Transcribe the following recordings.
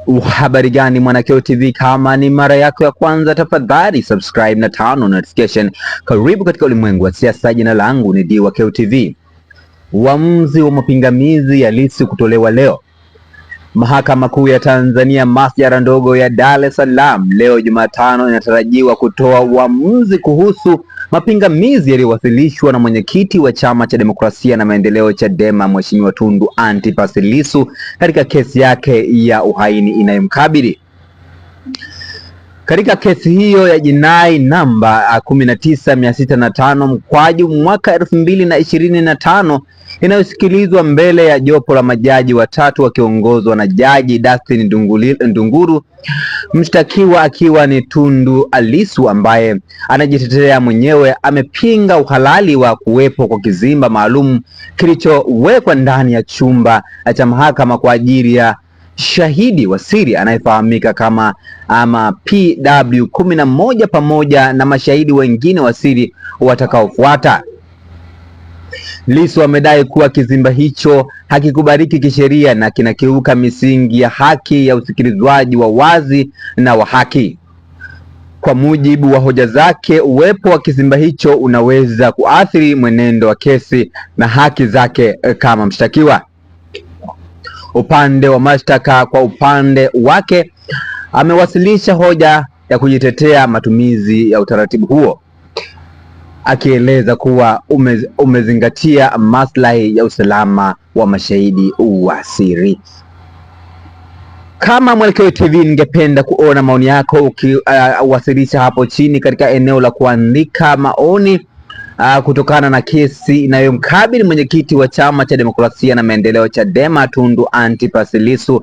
Habari gani Mwanakeo TV, kama ni mara yako ya kwanza tafadhali subscribe na turn on notification. Karibu katika ulimwengu wa siasa. Jina langu ni Diwakeo TV. Uamuzi wa mapingamizi ya Lissu kutolewa leo. Mahakama Kuu ya Tanzania masjala ndogo ya Dar es Salaam leo Jumatano inatarajiwa kutoa uamuzi kuhusu mapingamizi yaliyowasilishwa na mwenyekiti wa Chama cha Demokrasia na Maendeleo Chadema Mheshimiwa Tundu Antipas Lissu katika kesi yake ya uhaini inayomkabili. Katika kesi hiyo ya jinai namba 19605 mkwaju mwaka 2025 inayosikilizwa mbele ya jopo la majaji watatu wakiongozwa na Jaji Dustin Ndunguru, mshtakiwa akiwa ni Tundu Lissu ambaye anajitetea mwenyewe, amepinga uhalali wa kuwepo kwa kizimba maalum kilichowekwa ndani ya chumba cha mahakama kwa ajili ya shahidi wa siri anayefahamika kama PW11 pamoja na mashahidi wengine wa siri watakaofuata. Lissu amedai kuwa kizimba hicho hakikubaliki kisheria na kinakiuka misingi ya haki ya usikilizwaji wa wazi na wa haki. Kwa mujibu wa hoja zake, uwepo wa kizimba hicho unaweza kuathiri mwenendo wa kesi na haki zake kama mshtakiwa. Upande wa mashtaka kwa upande wake amewasilisha hoja ya kujitetea matumizi ya utaratibu huo, akieleza kuwa umezingatia maslahi ya usalama wa mashahidi wa siri. Kama Mwelekeo TV, ningependa kuona maoni yako ukiwasilisha hapo chini katika eneo la kuandika maoni kutokana na kesi inayomkabili mwenyekiti wa Chama cha Demokrasia na Maendeleo Chadema Tundu Antipas Lissu,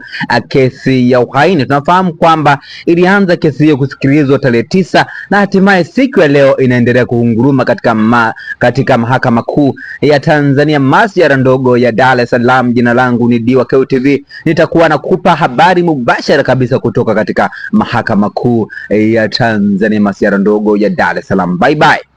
kesi ya uhaini. Tunafahamu kwamba ilianza kesi hiyo kusikilizwa tarehe 9 na hatimaye siku ya leo inaendelea kuunguruma katika Mahakama Kuu ya Tanzania masjala ndogo ya Dar es Salaam. Jina langu ni Diwakeo TV, nitakuwa nakupa habari mubashara kabisa kutoka katika Mahakama Kuu ya Tanzania masjala ndogo ya Dar es Salaam. Bye bye.